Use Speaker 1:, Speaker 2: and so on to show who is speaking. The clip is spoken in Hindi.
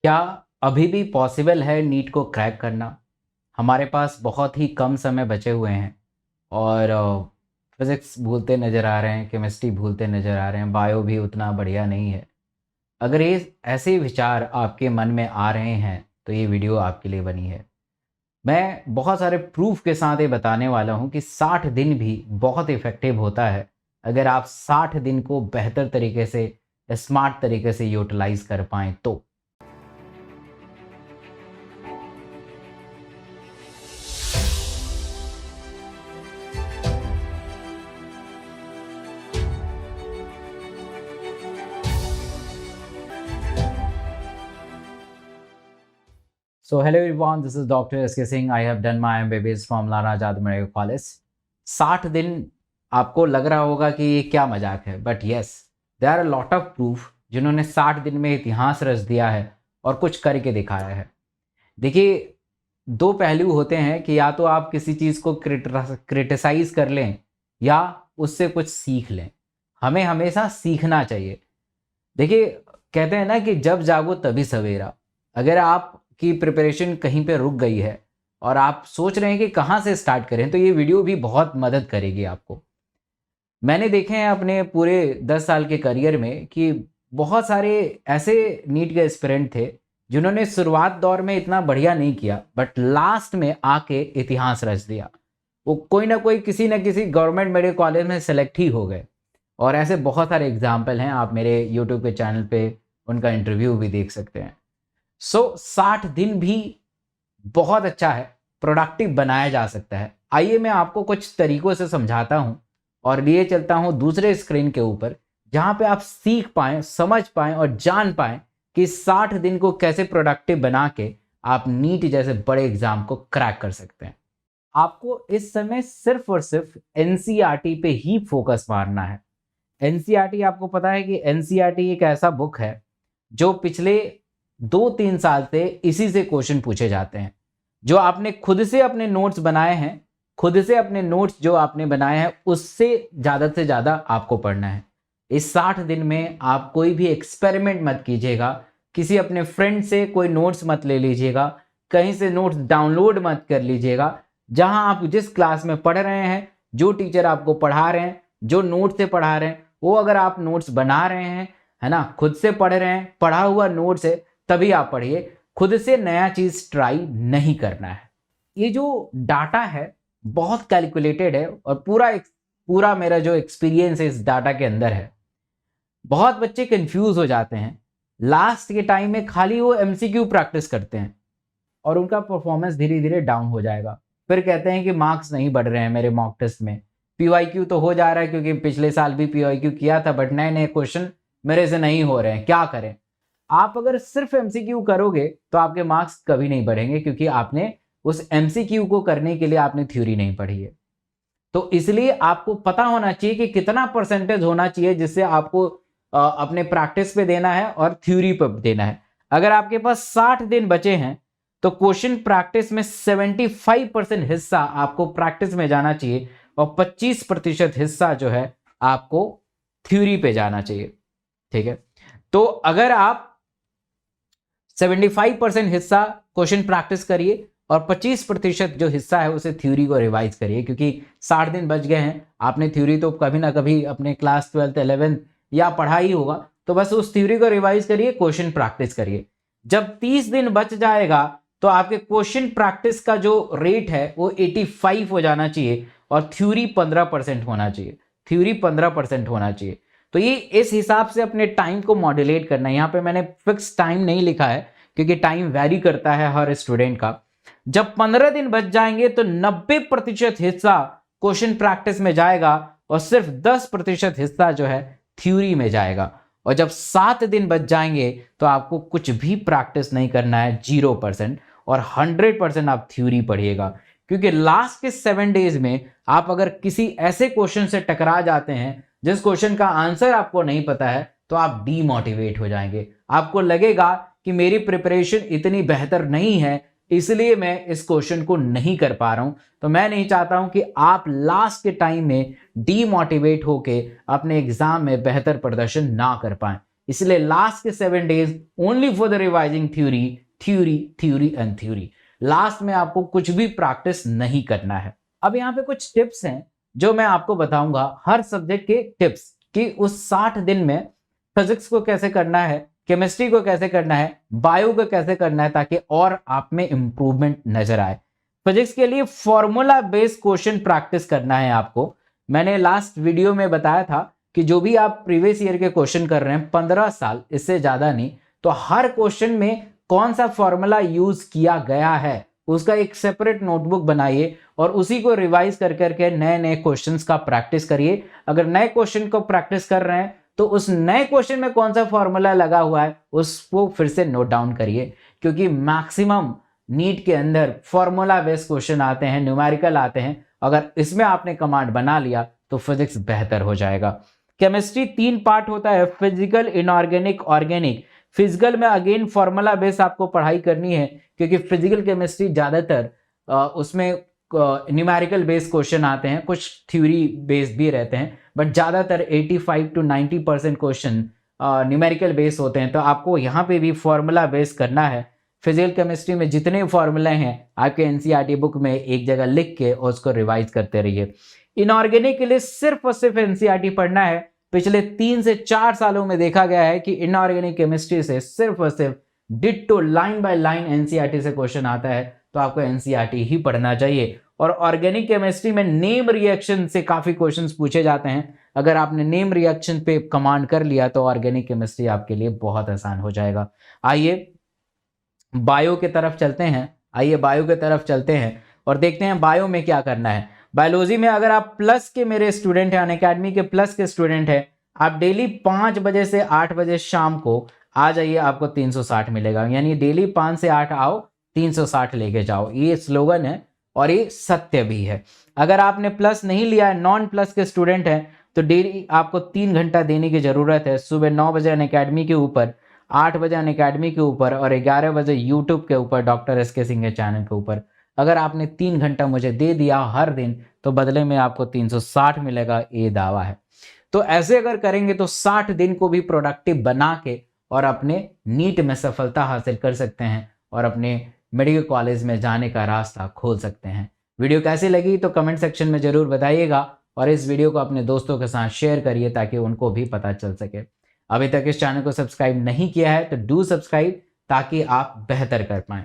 Speaker 1: क्या अभी भी पॉसिबल है नीट को क्रैक करना? हमारे पास बहुत ही कम समय बचे हुए हैं और फिज़िक्स भूलते नज़र आ रहे हैं, केमिस्ट्री भूलते नज़र आ रहे हैं, बायो भी उतना बढ़िया नहीं है। अगर ये ऐसे विचार आपके मन में आ रहे हैं, तो ये वीडियो आपके लिए बनी है। मैं बहुत सारे प्रूफ़ के साथ ये बताने वाला हूँ कि 60 दिन भी बहुत इफ़ेक्टिव होता है, अगर आप 60 दिन को बेहतर तरीके से, स्मार्ट तरीके से यूटिलाइज़ कर पाएँ तो। So hello everyone, this is Dr. S.K. Singh. I have done my MBBS from Lana Azad Medical College. 60 दिन आपको लग रहा होगा कि ये क्या मजाक है, but yes there are lot of proof जिन्होंने 60 दिन में इतिहास रच दिया है और कुछ करके दिखाया है। देखिए, दो पहलू होते हैं कि या तो आप किसी चीज़ को क्रिटिसाइज कर लें या उससे कुछ सीख लें। हमें हमेशा सीखना चाहिए। देखिए, कहते हैं ना कि जब जागो तभी सवेरा। अगर आपकी प्रिपरेशन कहीं पे रुक गई है और आप सोच रहे हैं कि कहाँ से स्टार्ट करें, तो ये वीडियो भी बहुत मदद करेगी आपको। मैंने देखे हैं अपने पूरे 10 साल के करियर में कि बहुत सारे ऐसे नीट के एस्पिरेंट थे जिन्होंने शुरुआत दौर में इतना बढ़िया नहीं किया, बट लास्ट में आके इतिहास रच दिया। वो कोई ना कोई किसी न किसी गवर्नमेंट मेडिकल कॉलेज में सेलेक्ट ही हो गए। और ऐसे बहुत सारे एग्जाम्पल हैं, आप मेरे यूट्यूब के चैनल पे उनका इंटरव्यू भी देख सकते हैं। 60 दिन भी बहुत अच्छा है, प्रोडक्टिव बनाया जा सकता है। आइए मैं आपको कुछ तरीकों से समझाता हूँ और लिए चलता हूँ दूसरे स्क्रीन के ऊपर, जहाँ पे आप सीख पाएँ, समझ पाएँ और जान पाएँ कि 60 दिन को कैसे प्रोडक्टिव बना के आप नीट जैसे बड़े एग्जाम को क्रैक कर सकते हैं। आपको इस समय सिर्फ और सिर्फ एनसीईआरटी पे ही फोकस मारना है। एनसीईआरटी, आपको पता है कि एनसीईआरटी एक ऐसा बुक है जो पिछले 2-3 साल से इसी से क्वेश्चन पूछे जाते हैं। जो आपने खुद से अपने नोट्स बनाए हैं, खुद से अपने नोट्स जो आपने बनाए हैं, उससे ज़्यादा से ज़्यादा आपको पढ़ना है। इस 60 दिन में आप कोई भी एक्सपेरिमेंट मत कीजिएगा, किसी अपने फ्रेंड से कोई नोट्स मत ले लीजिएगा, कहीं से नोट्स डाउनलोड मत कर लीजिएगा। जहां आप जिस क्लास में पढ़ रहे हैं, जो टीचर आपको पढ़ा रहे हैं, जो नोट से पढ़ा रहे हैं, वो अगर आप नोट्स बना रहे हैं, है ना, खुद से पढ़ रहे हैं, पढ़ा हुआ नोट्स है, तभी आप पढ़िए। खुद से नया चीज ट्राई नहीं करना है। ये जो डाटा है बहुत कैलकुलेटेड है और पूरा मेरा जो एक्सपीरियंस है इस डाटा के अंदर है। बहुत बच्चे कंफ्यूज हो जाते हैं, लास्ट के टाइम में खाली वो एमसीक्यू प्रैक्टिस करते हैं और उनका परफॉर्मेंस धीरे धीरे डाउन हो जाएगा। फिर कहते हैं कि मार्क्स नहीं बढ़ रहे हैं मेरे मॉक टेस्ट में, पीवाईक्यू तो हो जा रहा है क्योंकि पिछले साल भी पीवाईक्यू किया था, बट नए नए क्वेश्चन मेरे से नहीं हो रहे हैं, क्या करें। आप अगर सिर्फ एमसीक्यू करोगे तो आपके मार्क्स कभी नहीं बढ़ेंगे, क्योंकि आपने उस एमसीक्यू को करने के लिए आपने थ्योरी नहीं पढ़ी है। तो इसलिए आपको पता होना चाहिए कि कितना परसेंटेज होना चाहिए जिससे आपको अपने प्रैक्टिस पे देना है और थ्योरी पे देना है। अगर आपके पास 60 दिन बचे हैं तो क्वेश्चन प्रैक्टिस में 75% हिस्सा आपको प्रैक्टिस में जाना चाहिए और 25% हिस्सा जो है आपको थ्योरी पे जाना चाहिए। ठीक है, तो अगर आप 75% हिस्सा क्वेश्चन प्रैक्टिस करिए और 25% जो हिस्सा है उसे थ्योरी को रिवाइज करिए, क्योंकि 60 दिन बच गए हैं। आपने थ्योरी तो कभी ना कभी अपने क्लास 12th 11th या पढ़ा ही होगा, तो बस उस थ्योरी को रिवाइज करिए, क्वेश्चन प्रैक्टिस करिए। जब 30 दिन बच जाएगा तो आपके क्वेश्चन प्रैक्टिस का जो रेट है वो 85 हो जाना चाहिए और थ्योरी 15% होना चाहिए। थ्योरी 15% होना चाहिए। तो ये इस हिसाब से अपने टाइम को मॉड्यूलेट करना है। यहाँ पे मैंने फिक्स टाइम नहीं लिखा है क्योंकि टाइम वैरी करता है हर स्टूडेंट का। जब 15 दिन बच जाएंगे तो 90% हिस्सा क्वेश्चन प्रैक्टिस में जाएगा और सिर्फ 10% हिस्सा जो है थ्योरी में जाएगा। और जब 7 दिन बच जाएंगे तो आपको कुछ भी प्रैक्टिस नहीं करना है, 0%, और 100% आप थ्योरी पढ़िएगा। क्योंकि लास्ट के 7 डेज में आप अगर किसी ऐसे क्वेश्चन से टकरा जाते हैं जिस क्वेश्चन का आंसर आपको नहीं पता है, तो आप डीमोटिवेट हो जाएंगे। आपको लगेगा कि मेरी प्रिपरेशन इतनी बेहतर नहीं है, इसलिए मैं इस क्वेश्चन को नहीं कर पा रहा हूं। तो मैं नहीं चाहता हूं कि आप लास्ट के टाइम में डीमोटिवेट होके अपने एग्जाम में बेहतर प्रदर्शन ना कर पाएं। इसलिए लास्ट के 7 days only for the revising theory theory theory and theory. Last में आपको कुछ भी प्रैक्टिस नहीं करना है। अब यहाँ पे कुछ टिप्स हैं जो मैं आपको बताऊंगा, हर सब्जेक्ट के टिप्स कि उस 60 दिन में फिजिक्स को कैसे करना है, केमिस्ट्री को कैसे करना है, बायो को कैसे करना है, ताकि और आप में इंप्रूवमेंट नजर आए। फिजिक्स के लिए फॉर्मूला बेस्ड क्वेश्चन प्रैक्टिस करना है आपको। मैंने लास्ट वीडियो में बताया था कि जो भी आप प्रीवियस ईयर के क्वेश्चन कर रहे हैं 15 साल, इससे ज्यादा नहीं, तो हर क्वेश्चन में कौन सा फॉर्मूला यूज किया गया है उसका एक सेपरेट नोटबुक बनाइए और उसी को रिवाइज कर करके नए नए क्वेश्चंस का प्रैक्टिस करिए। अगर नए क्वेश्चन को प्रैक्टिस कर रहे हैं तो उस नए क्वेश्चन में कौन सा फॉर्मूला लगा हुआ है उसको फिर से नोट डाउन करिए, क्योंकि मैक्सिमम नीट के अंदर फॉर्मूला बेस्ड क्वेश्चन आते हैं, न्यूमेरिकल आते हैं। अगर इसमें आपने कमांड बना लिया तो फिजिक्स बेहतर हो जाएगा। केमिस्ट्री 3 पार्ट होता है, फिजिकल, इनऑर्गेनिक, ऑर्गेनिक। फिजिकल में अगेन फॉर्मूला बेस आपको पढ़ाई करनी है, क्योंकि फिजिकल केमिस्ट्री ज्यादातर उसमें न्यूमेरिकल बेस्ड क्वेश्चन आते हैं, कुछ थ्योरी बेस्ड भी रहते हैं, बट ज्यादातर 85 to 90% क्वेश्चन न्यूमेरिकल बेस्ड होते हैं। तो आपको यहाँ पे भी फॉर्मूला बेस्ड करना है। फिजिकल केमिस्ट्री में जितने फॉर्मूले हैं आपके एनसीईआरटी बुक में एक जगह लिख के और उसको रिवाइज करते रहिए। इनऑर्गेनिक के लिए सिर्फ और सिर्फ एनसीईआरटी पढ़ना है। पिछले 3 से 4 सालों में देखा गया है कि इनऑर्गेनिक केमिस्ट्री से सिर्फ और सिर्फ ditto line by line NCERT से क्वेश्चन आता है, तो आपको एनसीईआरटी ही पढ़ना चाहिए। और ऑर्गेनिक केमिस्ट्री में नेम रिएक्शन से काफी क्वेश्चंस पूछे जाते हैं। अगर आपने नेम रिएक्शन पे कमांड कर लिया तो ऑर्गेनिक केमिस्ट्री आपके लिए बहुत आसान हो जाएगा। आइए बायो की तरफ चलते हैं और देखते हैं बायो में क्या करना है। बायोलॉजी में अगर आप प्लस के मेरे स्टूडेंट हैं, अनअकैडमी के प्लस के स्टूडेंट हैं, आप डेली 5 बजे से 8 बजे शाम को आ जाइए, आपको 360 मिलेगा। यानी डेली 5 से 8 आओ, 360 लेके जाओ। ये स्लोगन है और ये सत्य भी है। अगर आपने प्लस नहीं लिया है, नॉन प्लस के स्टूडेंट हैं, तो डेली आपको 3 घंटा देने की जरूरत है। सुबह 9 बजे अनअकैडमी के ऊपर, 8 बजे अनअकैडमी के ऊपर और 11 बजे यूट्यूब के ऊपर डॉक्टर एसके सिंह के चैनल के ऊपर। अगर आपने 3 घंटा मुझे दे दिया हर दिन, तो बदले में आपको 360 मिलेगा, ये दावा है। तो ऐसे अगर करेंगे तो 60 दिन को भी प्रोडक्टिव बना के और अपने नीट में सफलता हासिल कर सकते हैं और अपने मेडिकल कॉलेज में जाने का रास्ता खोल सकते हैं। वीडियो कैसी लगी तो कमेंट सेक्शन में जरूर बताइएगा और इस वीडियो को अपने दोस्तों के साथ शेयर करिए ताकि उनको भी पता चल सके। अभी तक इस चैनल को सब्सक्राइब नहीं किया है तो डू सब्सक्राइब, ताकि आप बेहतर कर पाएं।